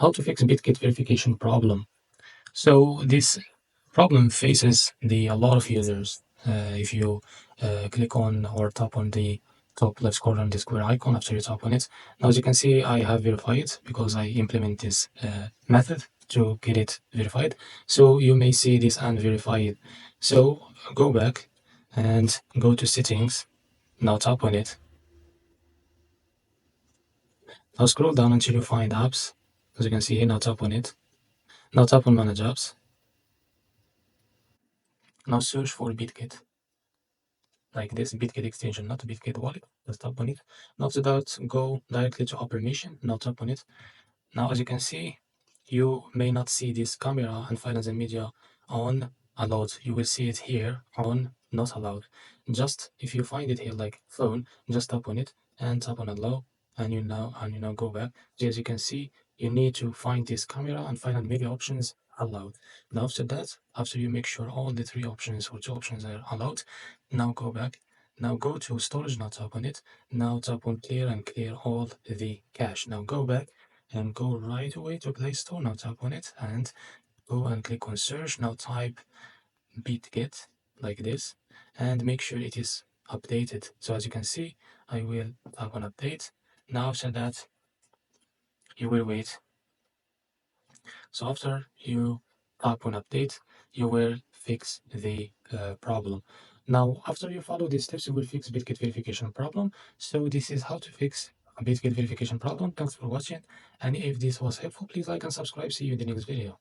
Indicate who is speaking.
Speaker 1: How to fix Bitget verification problem. So this problem faces a lot of users. If you click on or tap on the top left corner on the square icon after you tap on it, now as you can see, I have verified because I implement this method to get it verified. So you may see this unverified. So go back and go to settings. Now tap on it. Now scroll down until you find apps. As you can see here, now tap on it. Now tap on manage apps. Now search for Bitget. Like this Bitget extension, not Bitget wallet. Just tap on it. Now after that, go directly to permission. Now tap on it. Now as you can see, you may not see this camera and finance and media on allowed. You will see it here on not allowed. Just if you find it here like phone, just tap on it and tap on allow, and you now go back. So as you can see, you need to find this camera and finance media options allowed. Now after that, after you make sure all the three options or two options are allowed, now go back. Now go to storage, now tap on it. Now tap on clear and clear all the cache. Now go back and go right away to Play Store. Now tap on it and go and click on search. Now type Bitget like this and make sure it is updated. So as you can see, I will tap on update. Now after that, you will wait. So after you tap on update, you will fix the problem. Now, after you follow these steps, you will fix Bitget verification problem. So this is how to fix a Bitget verification problem. Thanks for watching. And if this was helpful, please like and subscribe. See you in the next video.